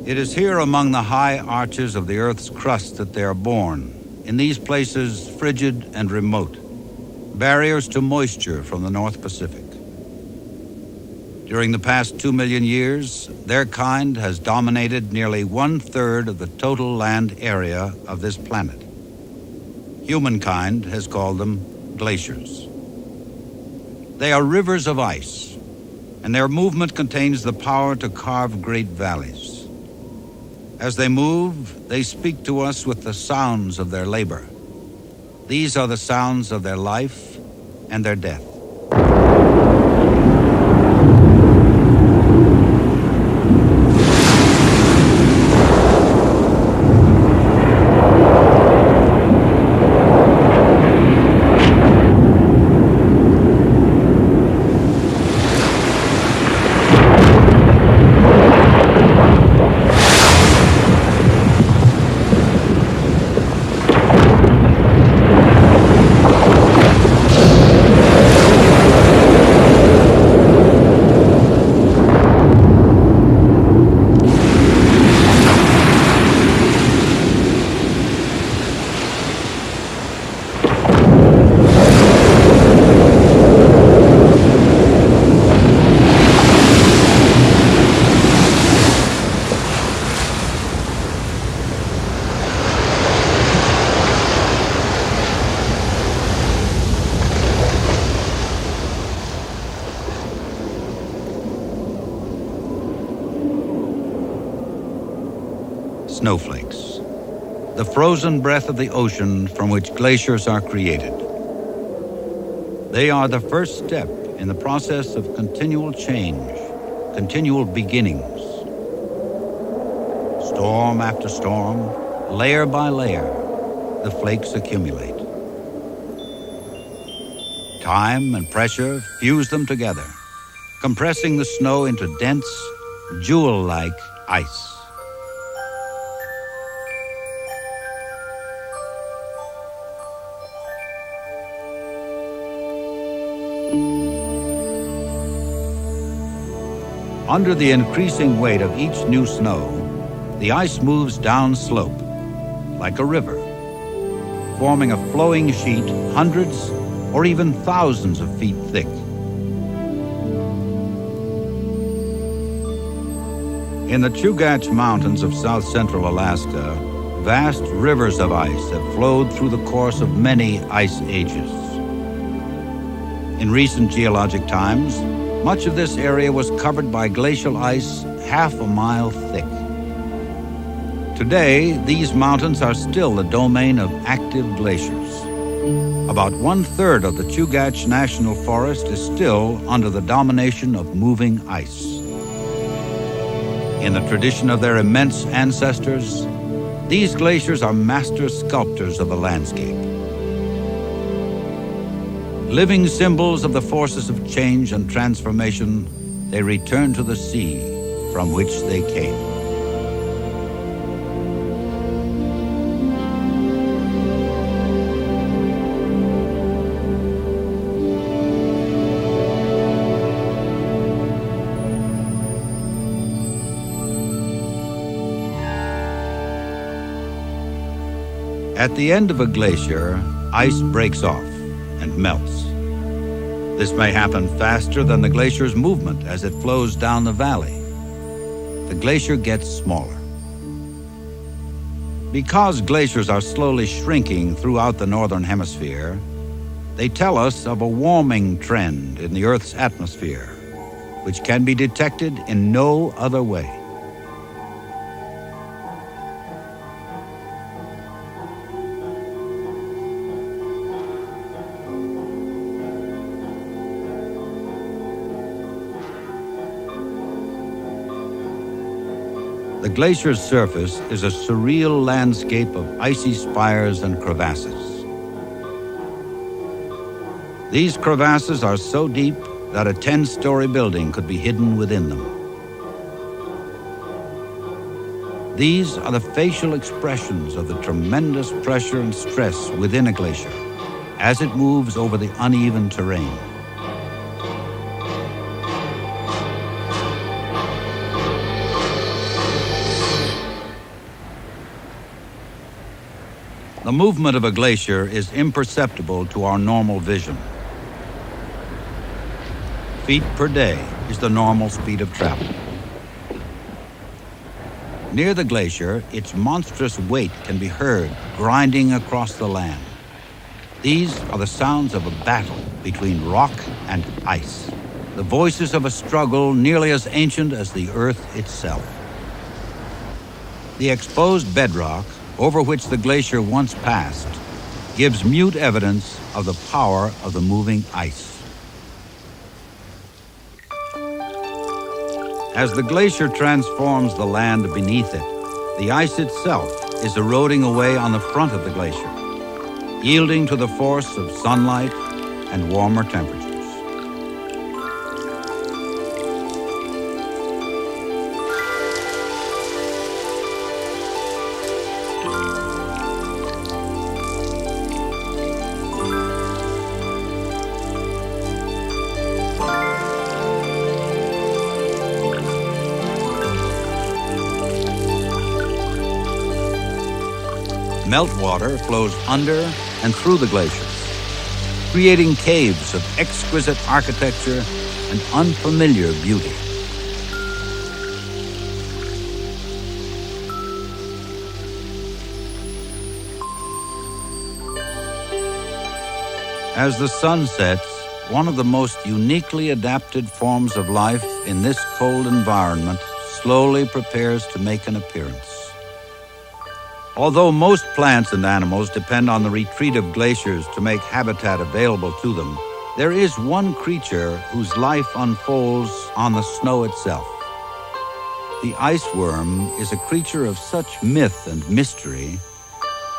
It is here among the high arches of the Earth's crust that they are born, in these places frigid and remote, barriers to moisture from the North Pacific. During the past 2 million years, their kind has dominated nearly 1/3 of the total land area of this planet. Humankind has called them glaciers. They are rivers of ice, and their movement contains the power to carve great valleys. As they move, they speak to us with the sounds of their labor. These are the sounds of their life and their death. Snowflakes, the frozen breath of the ocean from which glaciers are created. They are the first step in the process of continual change, continual beginnings. Storm after storm, layer by layer, the flakes accumulate. Time and pressure fuse them together, compressing the snow into dense, jewel-like ice. Under the increasing weight of each new snow, the ice moves down slope, like a river, forming a flowing sheet hundreds or even thousands of feet thick. In the Chugach Mountains of south-central Alaska, vast rivers of ice have flowed through the course of many ice ages. In recent geologic times, much of this area was covered by glacial ice half a mile thick. Today, these mountains are still the domain of active glaciers. About 1/3 of the Chugach National Forest is still under the domination of moving ice. In the tradition of their immense ancestors, these glaciers are master sculptors of the landscape. Living symbols of the forces of change and transformation, they return to the sea from which they came. At the end of a glacier, ice breaks off and melts. This may happen faster than the glacier's movement as it flows down the valley. The glacier gets smaller. Because glaciers are slowly shrinking throughout the northern hemisphere, they tell us of a warming trend in the Earth's atmosphere, which can be detected in no other way. The glacier's surface is a surreal landscape of icy spires and crevasses. These crevasses are so deep that a 10-story building could be hidden within them. These are the facial expressions of the tremendous pressure and stress within a glacier as it moves over the uneven terrain. The movement of a glacier is imperceptible to our normal vision. Feet per day is the normal speed of travel. Near the glacier, its monstrous weight can be heard grinding across the land. These are the sounds of a battle between rock and ice, the voices of a struggle nearly as ancient as the earth itself. The exposed bedrock, over which the glacier once passed, gives mute evidence of the power of the moving ice. As the glacier transforms the land beneath it, the ice itself is eroding away on the front of the glacier, yielding to the force of sunlight and warmer temperatures. Meltwater flows under and through the glaciers, creating caves of exquisite architecture and unfamiliar beauty. As the sun sets, one of the most uniquely adapted forms of life in this cold environment slowly prepares to make an appearance. Although most plants and animals depend on the retreat of glaciers to make habitat available to them, there is one creature whose life unfolds on the snow itself. The ice worm is a creature of such myth and mystery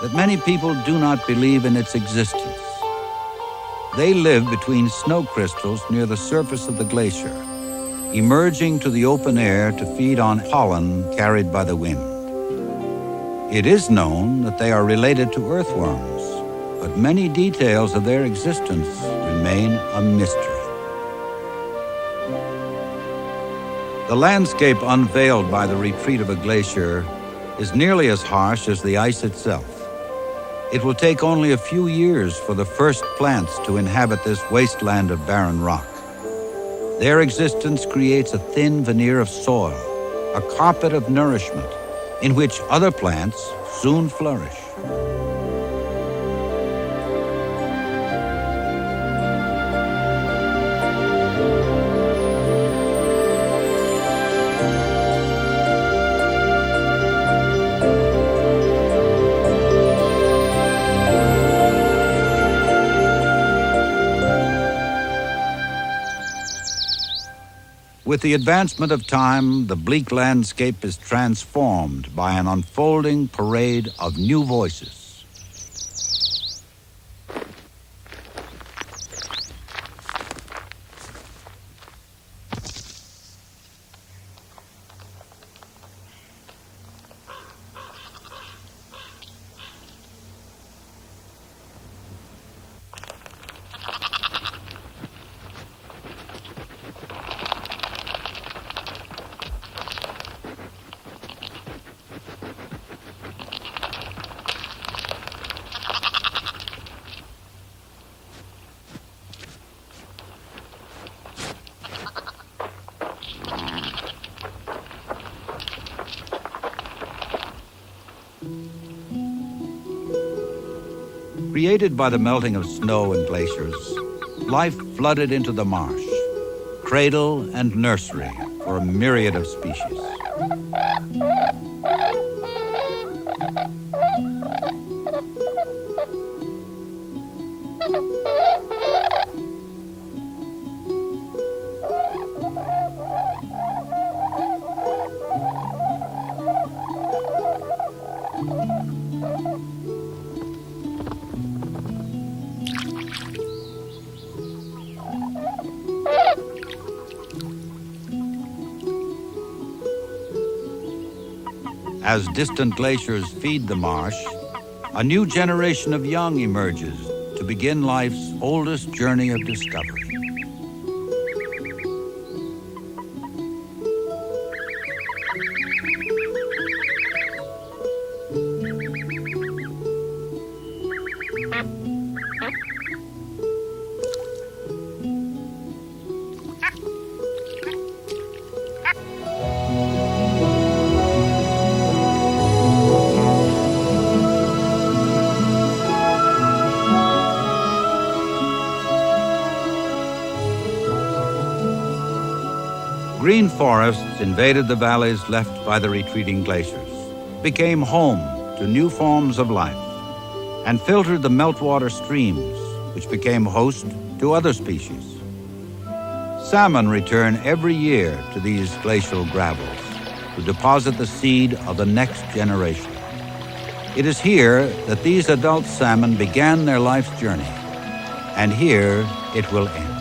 that many people do not believe in its existence. They live between snow crystals near the surface of the glacier, emerging to the open air to feed on pollen carried by the wind. It is known that they are related to earthworms, but many details of their existence remain a mystery. The landscape unveiled by the retreat of a glacier is nearly as harsh as the ice itself. It will take only a few years for the first plants to inhabit this wasteland of barren rock. Their existence creates a thin veneer of soil, a carpet of nourishment, in which other plants soon flourish. With the advancement of time, the bleak landscape is transformed by an unfolding parade of new voices. Created by the melting of snow and glaciers, life flooded into the marsh, cradle and nursery for a myriad of species. As distant glaciers feed the marsh, a new generation of young emerges to begin life's oldest journey of discovery. green forests invaded the valleys left by the retreating glaciers, became home to new forms of life, and filtered the meltwater streams, which became host to other species. Salmon return every year to these glacial gravels to deposit the seed of the next generation. It is here that these adult salmon began their life's journey, and here it will end.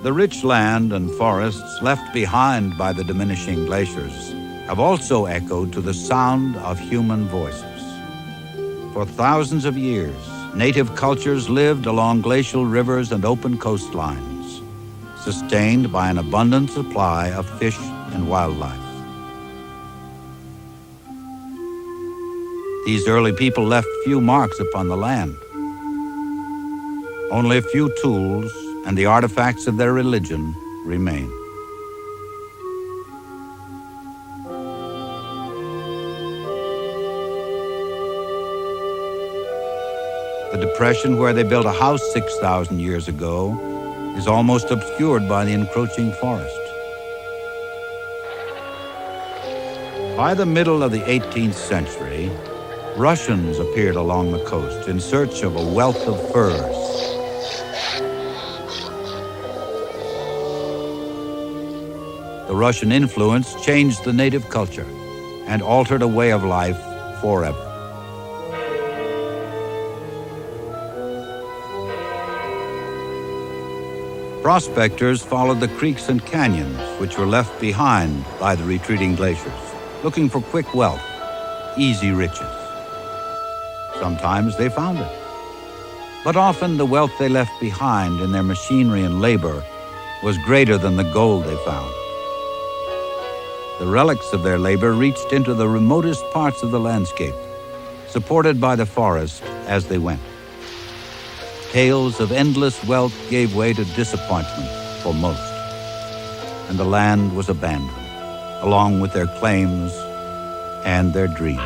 The rich land and forests left behind by the diminishing glaciers have also echoed to the sound of human voices. For thousands of years, native cultures lived along glacial rivers and open coastlines, sustained by an abundant supply of fish and wildlife. These early people left few marks upon the land. Only a few tools and the artifacts of their religion remain. The depression where they built a house 6,000 years ago is almost obscured by the encroaching forest. By the middle of the 18th century, Russians appeared along the coast in search of a wealth of furs. The Russian influence changed the native culture and altered a way of life forever. Prospectors followed the creeks and canyons which were left behind by the retreating glaciers, looking for quick wealth, easy riches. Sometimes they found it, but often the wealth they left behind in their machinery and labor was greater than the gold they found. The relics of their labor reached into the remotest parts of the landscape, supported by the forest as they went. Tales of endless wealth gave way to disappointment for most, and the land was abandoned, along with their claims and their dreams.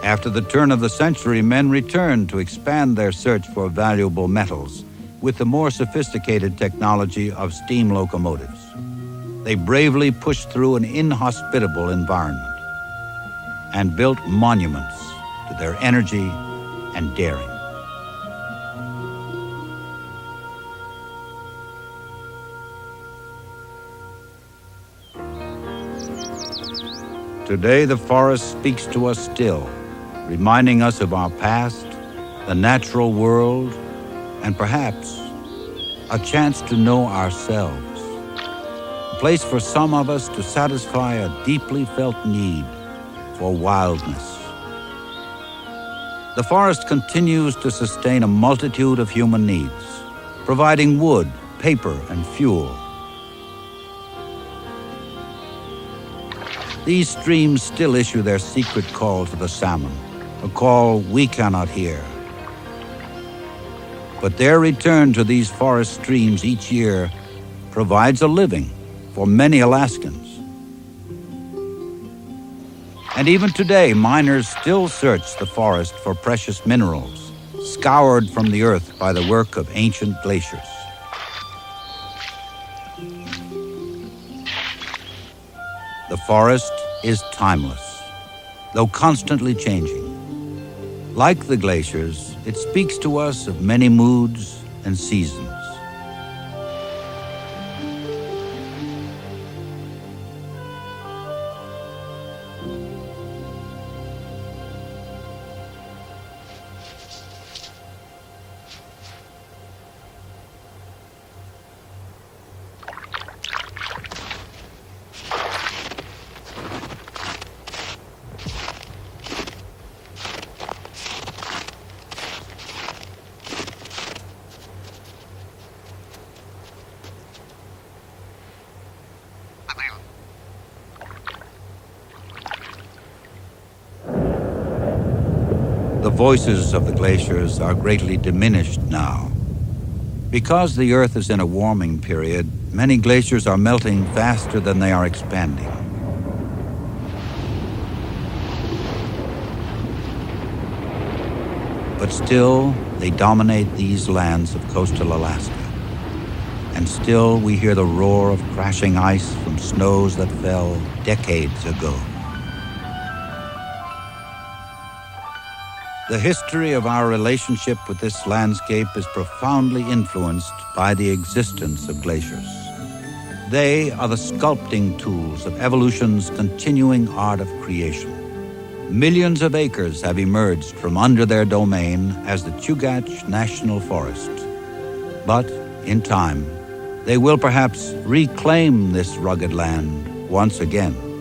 After the turn of the century, men returned to expand their search for valuable metals with the more sophisticated technology of steam locomotives. They bravely pushed through an inhospitable environment and built monuments to their energy and daring. Today, the forest speaks to us still, reminding us of our past, the natural world, and perhaps a chance to know ourselves. A place for some of us to satisfy a deeply felt need for wildness. The forest continues to sustain a multitude of human needs, providing wood, paper, and fuel. These streams still issue their secret call to the salmon, a call we cannot hear. But their return to these forest streams each year provides a living for many Alaskans. And even today, miners still search the forest for precious minerals, scoured from the earth by the work of ancient glaciers. The forest is timeless, though constantly changing. Like the glaciers, it speaks to us of many moods and seasons. The voices of the glaciers are greatly diminished now. Because the Earth is in a warming period, many glaciers are melting faster than they are expanding. But still, they dominate these lands of coastal Alaska. And still we hear the roar of crashing ice from snows that fell decades ago. The history of our relationship with this landscape is profoundly influenced by the existence of glaciers. They are the sculpting tools of evolution's continuing art of creation. Millions of acres have emerged from under their domain as the Chugach National Forest. But in time, they will perhaps reclaim this rugged land once again.